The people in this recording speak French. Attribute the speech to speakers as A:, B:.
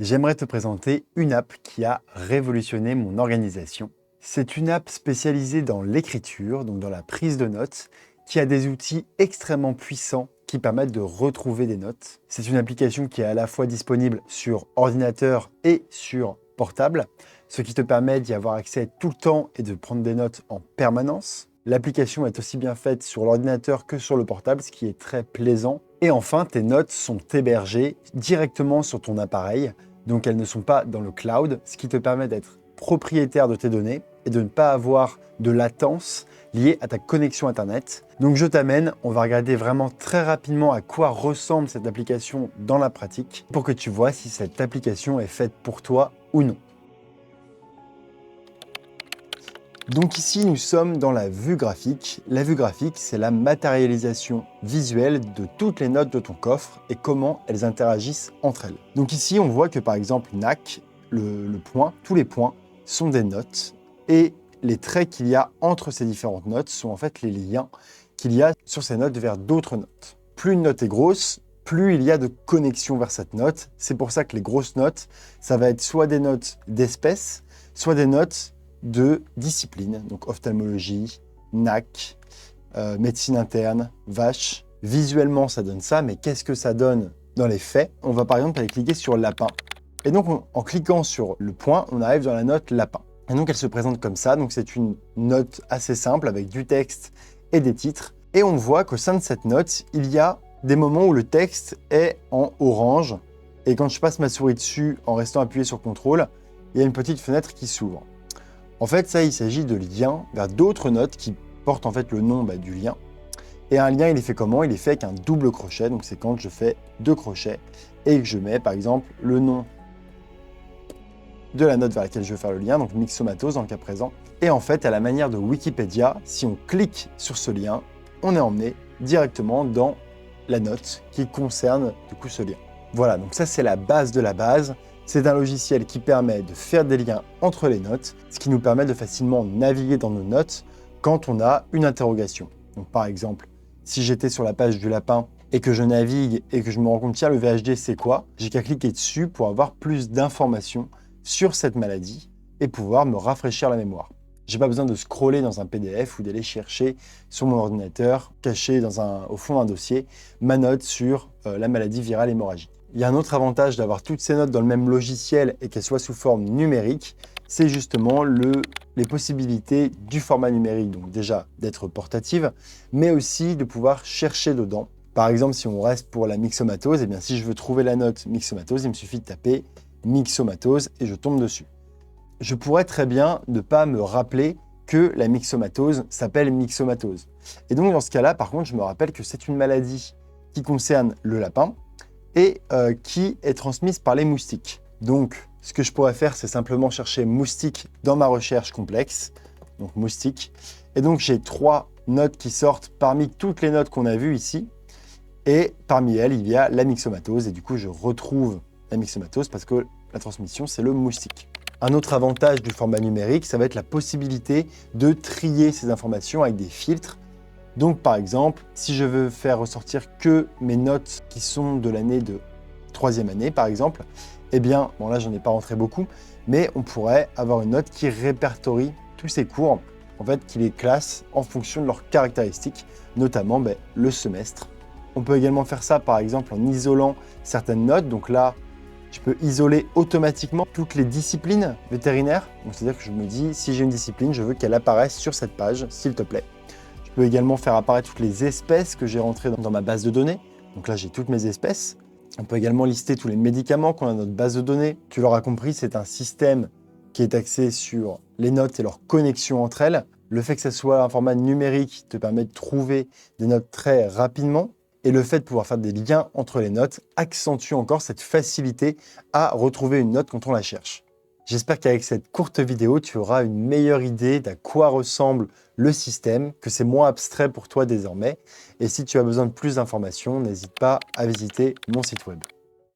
A: j'aimerais te présenter une app qui a révolutionné mon organisation. C'est une app spécialisée dans l'écriture, donc dans la prise de notes, qui a des outils extrêmement puissants qui permettent de retrouver des notes. C'est une application qui est à la fois disponible sur ordinateur et sur portable, ce qui te permet d'y avoir accès tout le temps et de prendre des notes en permanence. L'application est aussi bien faite sur l'ordinateur que sur le portable, ce qui est très plaisant. Et enfin, tes notes sont hébergées directement sur ton appareil, donc elles ne sont pas dans le cloud, ce qui te permet d'être propriétaire de tes données et de ne pas avoir de latence liée à ta connexion Internet. Donc je t'amène, on va regarder vraiment très rapidement à quoi ressemble cette application dans la pratique pour que tu vois si cette application est faite pour toi ou non. Donc ici, nous sommes dans la vue graphique. La vue graphique, c'est la matérialisation visuelle de toutes les notes de ton coffre et comment elles interagissent entre elles. Donc ici, on voit que par exemple, NAC, le point, tous les points sont des notes et les traits qu'il y a entre ces différentes notes sont en fait les liens qu'il y a sur ces notes vers d'autres notes. Plus une note est grosse, plus il y a de connexion vers cette note. C'est pour ça que les grosses notes, ça va être soit des notes d'espèces, soit des notes de discipline, donc ophtalmologie, NAC, médecine interne, vache. Visuellement, ça donne ça, mais qu'est-ce que ça donne dans les faits? On va par exemple aller cliquer sur lapin. Et donc, en cliquant sur le point, on arrive dans la note lapin. Et donc, elle se présente comme ça. Donc, c'est une note assez simple avec du texte et des titres. Et on voit qu'au sein de cette note, il y a des moments où le texte est en orange. Et quand je passe ma souris dessus en restant appuyé sur CTRL, il y a une petite fenêtre qui s'ouvre. En fait, ça, il s'agit de liens vers d'autres notes qui portent en fait le nom du lien. Et un lien, il est fait comment? Il est fait avec un double crochet. Donc, c'est quand je fais 2 crochets et que je mets, par exemple, le nom de la note vers laquelle je veux faire le lien, donc myxomatose dans le cas présent. Et en fait, à la manière de Wikipédia, si on clique sur ce lien, on est emmené directement dans la note qui concerne du coup ce lien. Voilà, donc ça c'est la base de la base. C'est un logiciel qui permet de faire des liens entre les notes, ce qui nous permet de facilement naviguer dans nos notes quand on a une interrogation. Donc par exemple, si j'étais sur la page du lapin et que je navigue et que je me rends compte, tiens, le VHD c'est quoi? J'ai qu'à cliquer dessus pour avoir plus d'informations sur cette maladie et pouvoir me rafraîchir la mémoire. J'ai pas besoin de scroller dans un PDF ou d'aller chercher sur mon ordinateur, caché au fond d'un dossier, ma note sur la maladie virale hémorragique. Il y a un autre avantage d'avoir toutes ces notes dans le même logiciel et qu'elles soient sous forme numérique, c'est justement les possibilités du format numérique, donc déjà d'être portative, mais aussi de pouvoir chercher dedans. Par exemple, si on reste pour la myxomatose, eh bien, si je veux trouver la note myxomatose, il me suffit de taper myxomatose et je tombe dessus. Je pourrais très bien ne pas me rappeler que la myxomatose s'appelle myxomatose. Et donc dans ce cas-là, par contre, je me rappelle que c'est une maladie qui concerne le lapin et qui est transmise par les moustiques. Donc ce que je pourrais faire, c'est simplement chercher moustique dans ma recherche complexe, donc moustique. Et donc j'ai 3 notes qui sortent parmi toutes les notes qu'on a vues ici. Et parmi elles, il y a la myxomatose et du coup, je retrouve la myxomatose parce que la transmission, c'est le moustique. Un autre avantage du format numérique, ça va être la possibilité de trier ces informations avec des filtres. Donc par exemple, si je veux faire ressortir que mes notes qui sont de l'année de 3e année par exemple, eh bien, bon là j'en ai pas rentré beaucoup, mais on pourrait avoir une note qui répertorie tous ces cours, en fait qui les classe en fonction de leurs caractéristiques, notamment le semestre. On peut également faire ça par exemple en isolant certaines notes, donc là, je peux isoler automatiquement toutes les disciplines vétérinaires. C'est-à-dire que je me dis, si j'ai une discipline, je veux qu'elle apparaisse sur cette page, s'il te plaît. Je peux également faire apparaître toutes les espèces que j'ai rentrées dans ma base de données. Donc là, j'ai toutes mes espèces. On peut également lister tous les médicaments qu'on a dans notre base de données. Tu l'auras compris, c'est un système qui est axé sur les notes et leur connexion entre elles. Le fait que ce soit un format numérique te permet de trouver des notes très rapidement. Et le fait de pouvoir faire des liens entre les notes accentue encore cette facilité à retrouver une note quand on la cherche. J'espère qu'avec cette courte vidéo, tu auras une meilleure idée d'à quoi ressemble le système, que c'est moins abstrait pour toi désormais. Et si tu as besoin de plus d'informations, n'hésite pas à visiter mon site web.